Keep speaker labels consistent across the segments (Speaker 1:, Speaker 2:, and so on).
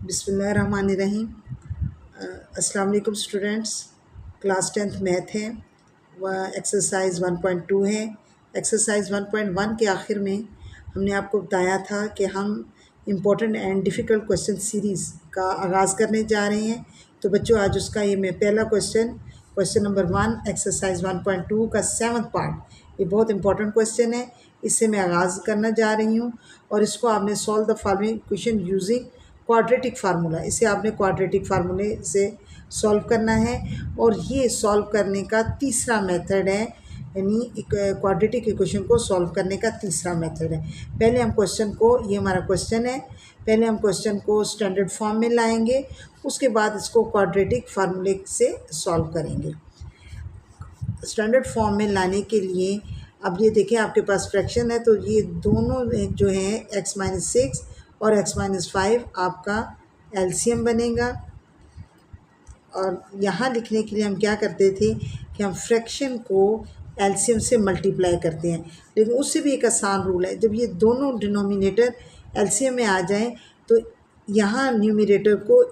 Speaker 1: बिस्मिल्लाहिर्रहमानिर्रहीम। अस्सलाम वालेकुम स्टूडेंट्स। क्लास 10th मैथ है वह एक्सरसाइज 1.2 है। एक्सरसाइज 1.1 के आखिर में हमने आपको बताया था कि हम important and difficult question series का आगाज़ करने जा रहे हैं। तो बच्चों आज उसका ये मैं पहला क्वेश्चन नंबर 1 एक्सरसाइज 1.2 का 7th पार्ट, ये बहुत इंपॉर्टेंट क्वेश्चन है, इससे मैं आगाज़ करना जा रही हूँ। और इसको आपने solve the following question using quadratic formula, इसे आपने क्वाड्रेटिक फार्मूले से सॉल्व करना है। और ये सॉल्व करने का तीसरा मेथड है, यानी क्वाड्रेटिक इक्वेशन को सॉल्व करने का तीसरा मेथड है। पहले हम क्वेश्चन को, ये हमारा क्वेश्चन है, पहले हम क्वेश्चन को स्टैंडर्ड फॉर्म में लाएंगे, उसके बाद इसको क्वाड्रेटिक फार्मूले से सॉल्व करेंगे। स्टैंडर्ड फॉर्म में लाने के लिए अब ये देखें आपके पास फ्रैक्शन है, तो ये दोनों जो हैं x-6 और x-5 आपका एलसीएम बनेगा। और यहाँ लिखने के लिए हम क्या करते थे कि हम फ्रैक्शन को एलसीएम से मल्टीप्लाई करते हैं, लेकिन उससे भी एक आसान रूल है, जब ये दोनों डिनोमिनेटर एलसीएम में आ जाएं तो यहाँ न्यूमरेटर को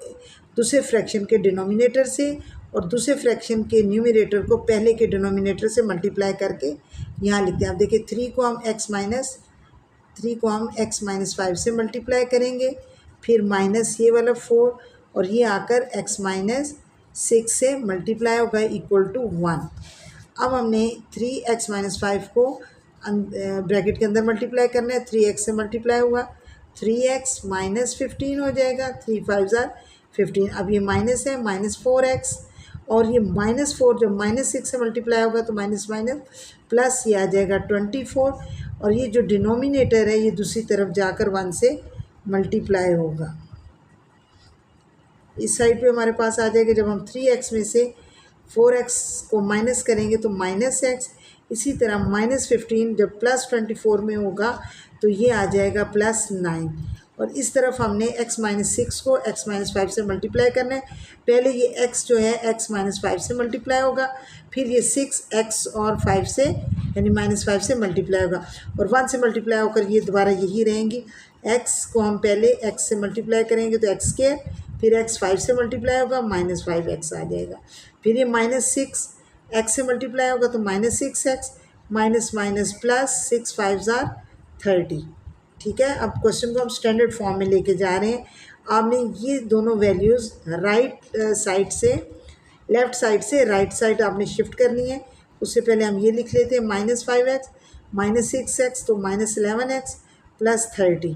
Speaker 1: दूसरे फ्रैक्शन के डिनोमिनेटर से और दूसरे फ्रैक्शन के न्यूमरेटर को पहले के डिनोमिनेटर से मल्टीप्लाई करके यहाँ लिखते हैं। आप देखिए 3 को हम x-5 से मल्टीप्लाई करेंगे, फिर माइनस ये वाला 4 और ये आकर x-6 से मल्टीप्लाई होगा इक्वल टू 1। अब हमने 3x-5 को ब्रैकेट के अंदर मल्टीप्लाई करना है, 3x से मल्टीप्लाई हुआ 3x माइनस 15 हो जाएगा, 3 5 15। अब ये माइनस है, -4x और ये -4 जब -6 से मल्टीप्लाई होगा तो माइनस प्लस ये आ जाएगा 24 और ये जो डिनोमिनेटर है ये दूसरी तरफ जाकर 1 से मल्टीप्लाई होगा। इस साइड पे हमारे पास आ जाएगा, जब हम 3x में से 4x को माइनस करेंगे तो -x, इसी तरह -15 जब +24 में होगा तो ये आ जाएगा +9। और इस तरफ हमने x-6 को x-5 से मल्टीप्लाई करना है। पहले ये x जो है x-5 से मल्टीप्लाई होगा, फिर ये 6x और 5 से यानी -5 से मल्टीप्लाई होगा और 1 से मल्टीप्लाई होकर ये दोबारा यही रहेंगी। x को हम पहले x से मल्टीप्लाई करेंगे तो x², फिर x 5 से मल्टीप्लाई होगा -5x आ जाएगा, फिर ये -6 x से मल्टीप्लाई होगा तो -6x माइनस प्लस 6 5 30। ठीक है, अब क्वेश्चन को हम स्टैंडर्ड फॉर्म में लेके जा रहे हैं। आपने ये दोनों वैल्यूज़ लेफ़्ट साइड से राइट साइड आपने शिफ्ट करनी है। उससे पहले हम ये लिख लेते हैं -5x -6x तो -11x प्लस 30,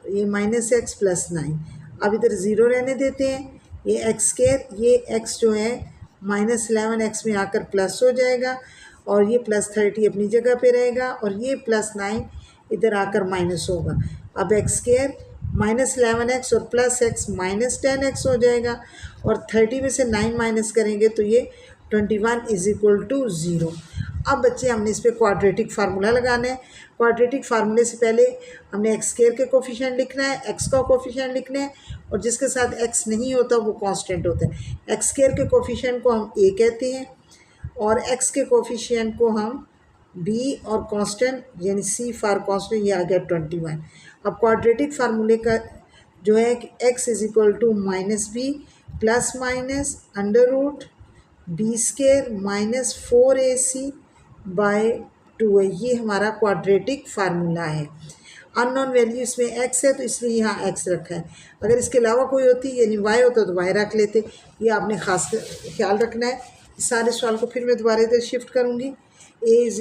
Speaker 1: ये -x प्लस 9। अब इधर ज़ीरो रहने देते हैं, ये x², ये x जो है -11x में आकर प्लस हो जाएगा और ये +30 अपनी जगह पे रहेगा और ये +9 इधर आकर माइनस होगा। अब x² -11x और +x -10x हो जाएगा और 30 में से 9 माइनस करेंगे तो ये 21 = 0। अब बच्चे हमने इस पर क्वाड्रेटिक फार्मूला लगाना है। क्वाड्रेटिक फार्मूले से पहले हमने x² के कोफिशिएंट लिखना है, x का कोफिशिएंट लिखना है और जिसके साथ x नहीं होता वो कांस्टेंट होता है। x² के कोफिशिएंट को हम a कहते हैं और x के कोफिशिएंट को हम b और कांस्टेंट यानी c फॉर कांस्टेंट, ये आ गया 21। अब क्वाड्रेटिक फार्मूले का जो है कि x = -b plus minus √b² -4ac/2 है, ये हमारा क्वाड्रेटिक फार्मूला है। अननोन वैल्यू इसमें x है तो इसलिए यहाँ x रखा है, अगर इसके अलावा कोई होती यानी y होता तो y रख लेते, ये आपने खास ख्याल रखना है। इस सारे सवाल को फिर मैं दोबारा इधर शिफ्ट करूँगी। a =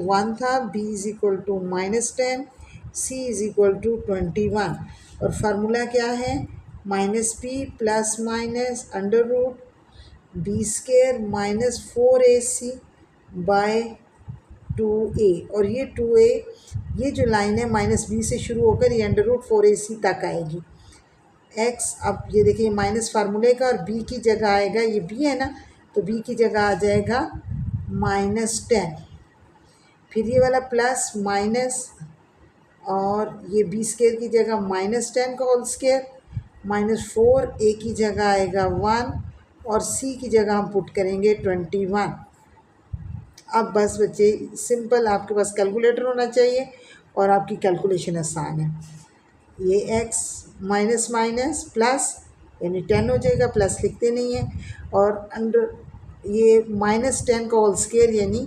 Speaker 1: 1 था, b = -10, c = 21 और फार्मूला क्या है -b plus minus √b² -4ac/2a और ये 2a, ये जो लाइन है -b से शुरू होकर ये √4ac तक आएगी। x, अब ये देखिए माइनस फार्मूले का और b की जगह आएगा, ये b है ना तो b की जगह आ जाएगा -10, फिर ये वाला प्लस माइनस और ये b² की जगह -10 का होल स्क्वायर -4, a की जगह आएगा 1 और c की जगह हम पुट करेंगे 21। अब बस बच्चे सिंपल, आपके पास कैलकुलेटर होना चाहिए और आपकी कैलकुलेशन आसान है। ये x माइनस माइनस प्लस यानी 10 हो जाएगा, प्लस लिखते नहीं है। और अंडर ये -10 का होल स्क्वायर यानी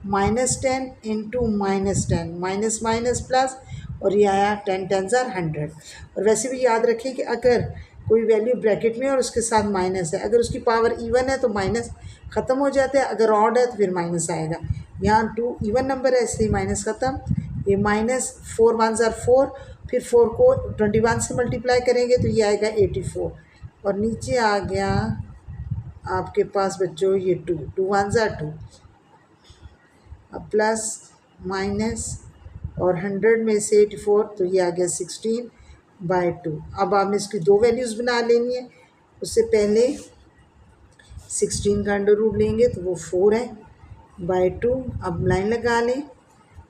Speaker 1: -10 इंटू -10, माइनस माइनस प्लस, और ये आया 10 10 100। और वैसे भी याद रखें कि अगर कोई वैल्यू ब्रैकेट में और उसके साथ माइनस है, अगर उसकी पावर इवन है तो माइनस ख़त्म हो जाता है, अगर ऑड है तो फिर माइनस आएगा। यहाँ 2 इवन नंबर है इसलिए माइनस ख़त्म। ये -4 1 4, फिर 4 को 21 से मल्टीप्लाई करेंगे तो ये आएगा 84, और नीचे आ गया आपके पास बच्चों ये 2 2 1 2, अब प्लस माइनस और 100 में से 84 तो ये आ गया 16/2। अब आपने इसकी दो वैल्यूज़ बना लेनी है। उससे पहले 16 का अंडर रूट लेंगे तो वो 4 है बाई 2। अब लाइन लगा लें,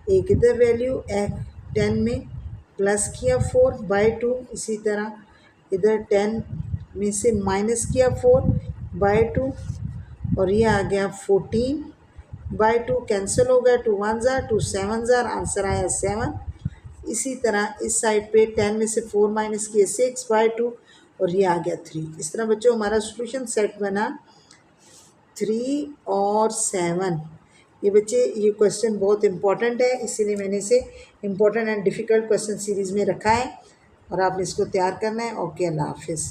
Speaker 1: एक इधर वैल्यू 10 में प्लस किया 4/2, इसी तरह इधर 10 में से माइनस किया 4/2, और ये आ गया 14/2। कैंसिल हो गया, 2 1 2 7 आंसर आया 7। इसी तरह इस साइड पे 10 में से 4 माइनस किए 6/2, और ये आ गया 3। इस तरह बच्चों हमारा सॉल्यूशन सेट बना 3 और 7। ये बच्चे ये क्वेश्चन बहुत इंपॉर्टेंट है, इसीलिए मैंने इसे important and difficult question series में रखा है, और आपने इसको तैयार करना है। ओके, अल्लाह हाफिज़।